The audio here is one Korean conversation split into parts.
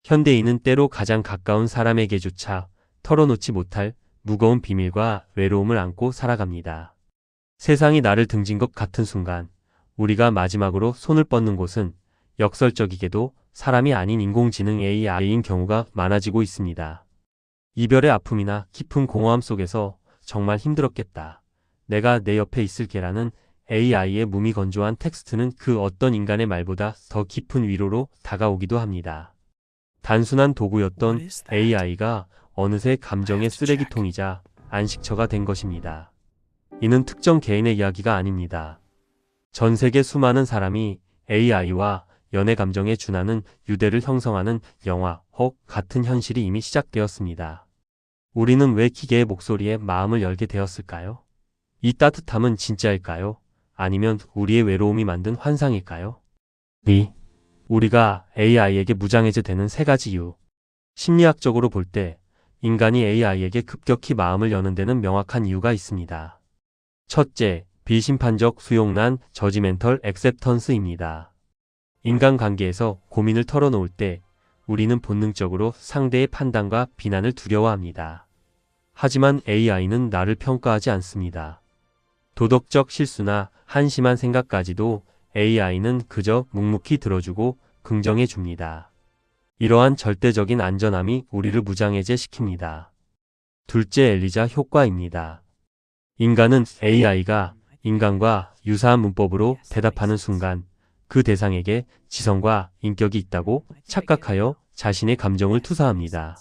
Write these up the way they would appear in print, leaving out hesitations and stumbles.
현대인은 때로 가장 가까운 사람에게조차 털어놓지 못할 무거운 비밀과 외로움을 안고 살아갑니다. 세상이 나를 등진 것 같은 순간 우리가 마지막으로 손을 뻗는 곳은 역설적이게도 사람이 아닌 인공지능 AI인 경우가 많아지고 있습니다. 이별의 아픔이나 깊은 공허함 속에서 정말 힘들었겠다. 내가 내 옆에 있을게라는 AI의 무미건조한 텍스트는 그 어떤 인간의 말보다 더 깊은 위로로 다가오기도 합니다. 단순한 도구였던 AI가 어느새 감정의 쓰레기통이자 안식처가 된 것입니다. 이는 특정 개인의 이야기가 아닙니다. 전 세계 수많은 사람이 AI와 연애 감정에 준하는 유대를 형성하는 영화 혹 같은 현실이 이미 시작되었습니다. 우리는 왜 기계의 목소리에 마음을 열게 되었을까요? 이 따뜻함은 진짜일까요? 아니면 우리의 외로움이 만든 환상일까요? 우리가 AI에게 무장해제되는 세 가지 이유. 심리학적으로 볼 때 인간이 AI에게 급격히 마음을 여는 데는 명확한 이유가 있습니다. 첫째, 비심판적 수용난 저지멘털 액셉턴스입니다. 인간관계에서 고민을 털어놓을 때 우리는 본능적으로 상대의 판단과 비난을 두려워합니다. 하지만 AI는 나를 평가하지 않습니다. 도덕적 실수나 한심한 생각까지도 AI는 그저 묵묵히 들어주고 긍정해 줍니다. 이러한 절대적인 안전함이 우리를 무장해제시킵니다. 둘째, 엘리자 효과입니다. 인간은 AI가 인간과 유사한 문법으로 대답하는 순간 그 대상에게 지성과 인격이 있다고 착각하여 자신의 감정을 투사합니다.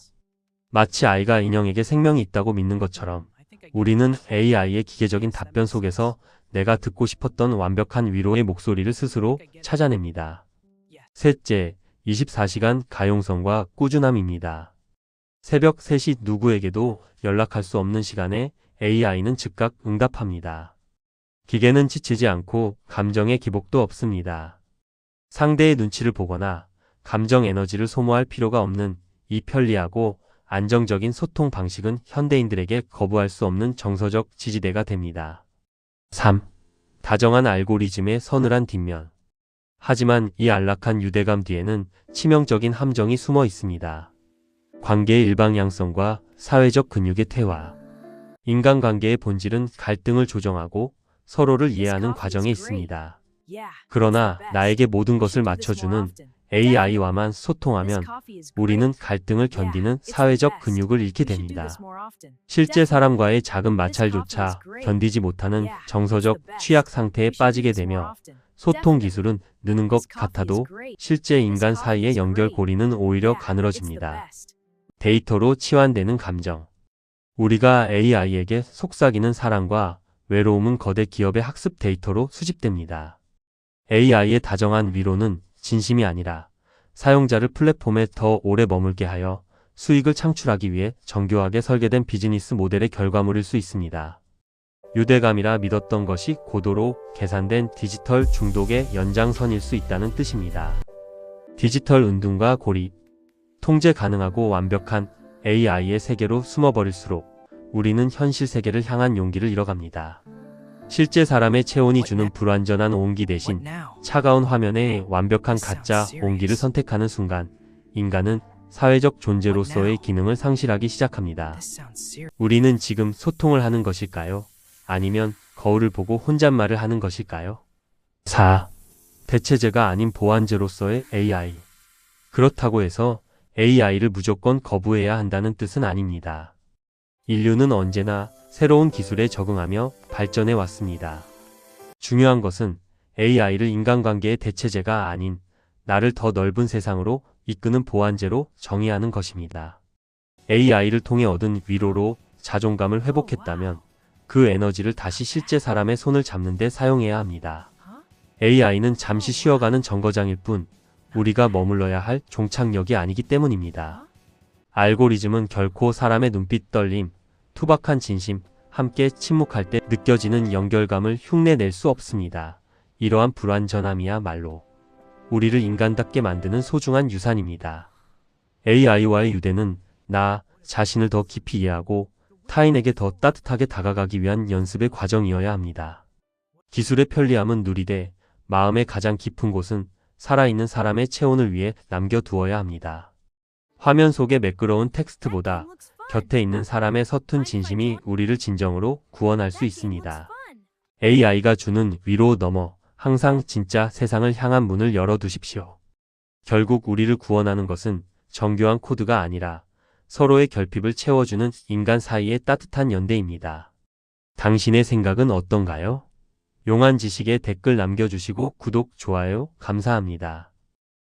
마치 아이가 인형에게 생명이 있다고 믿는 것처럼 우리는 AI의 기계적인 답변 속에서 내가 듣고 싶었던 완벽한 위로의 목소리를 스스로 찾아냅니다. 셋째, 24시간 가용성과 꾸준함입니다. 새벽 3시 누구에게도 연락할 수 없는 시간에 AI는 즉각 응답합니다. 기계는 지치지 않고 감정의 기복도 없습니다. 상대의 눈치를 보거나 감정 에너지를 소모할 필요가 없는 이 편리하고 안정적인 소통 방식은 현대인들에게 거부할 수 없는 정서적 지지대가 됩니다. 3. 다정한 알고리즘의 서늘한 뒷면. 하지만 이 안락한 유대감 뒤에는 치명적인 함정이 숨어 있습니다. 관계의 일방향성과 사회적 근육의 퇴화. 인간관계의 본질은 갈등을 조정하고 서로를 이해하는 과정에 있습니다. 그러나 나에게 모든 것을 맞춰주는 AI와만 소통하면 우리는 갈등을 견디는 사회적 근육을 잃게 됩니다. 실제 사람과의 작은 마찰조차 견디지 못하는 정서적 취약 상태에 빠지게 되며 소통 기술은 느는 것 같아도 실제 인간 사이의 연결고리는 오히려 가늘어집니다. 데이터로 치환되는 감정. 우리가 AI에게 속삭이는 사랑과 외로움은 거대 기업의 학습 데이터로 수집됩니다. AI의 다정한 위로는 진심이 아니라 사용자를 플랫폼에 더 오래 머물게 하여 수익을 창출하기 위해 정교하게 설계된 비즈니스 모델의 결과물일 수 있습니다. 유대감이라 믿었던 것이 고도로 계산된 디지털 중독의 연장선일 수 있다는 뜻입니다. 디지털 은둔과 고립. 통제 가능하고 완벽한 AI의 세계로 숨어버릴수록 우리는 현실 세계를 향한 용기를 잃어갑니다. 실제 사람의 체온이 주는 불완전한 온기 대신 차가운 화면에 완벽한 가짜 온기를 선택하는 순간 인간은 사회적 존재로서의 기능을 상실하기 시작합니다. 우리는 지금 소통을 하는 것일까요? 아니면 거울을 보고 혼잣말을 하는 것일까요? 4. 대체제가 아닌 보완제로서의 AI. 그렇다고 해서 AI를 무조건 거부해야 한다는 뜻은 아닙니다. 인류는 언제나 새로운 기술에 적응하며 발전해 왔습니다. 중요한 것은 AI를 인간관계의 대체제가 아닌 나를 더 넓은 세상으로 이끄는 보완제로 정의하는 것입니다. AI를 통해 얻은 위로로 자존감을 회복했다면 그 에너지를 다시 실제 사람의 손을 잡는 데 사용해야 합니다. AI는 잠시 쉬어가는 정거장일 뿐 우리가 머물러야 할 종착역이 아니기 때문입니다. 알고리즘은 결코 사람의 눈빛 떨림, 투박한 진심, 함께 침묵할 때 느껴지는 연결감을 흉내낼 수 없습니다. 이러한 불완전함이야말로 우리를 인간답게 만드는 소중한 유산입니다. AI와의 유대는 나 자신을 더 깊이 이해하고 타인에게 더 따뜻하게 다가가기 위한 연습의 과정이어야 합니다. 기술의 편리함은 누리되 마음의 가장 깊은 곳은 살아있는 사람의 체온을 위해 남겨두어야 합니다. 화면 속의 매끄러운 텍스트보다 곁에 있는 사람의 서툰 진심이 우리를 진정으로 구원할 수 있습니다. AI가 주는 위로 넘어 항상 진짜 세상을 향한 문을 열어두십시오. 결국 우리를 구원하는 것은 정교한 코드가 아니라 서로의 결핍을 채워주는 인간 사이의 따뜻한 연대입니다. 당신의 생각은 어떤가요? 용한 지식에 댓글 남겨주시고 구독, 좋아요 감사합니다.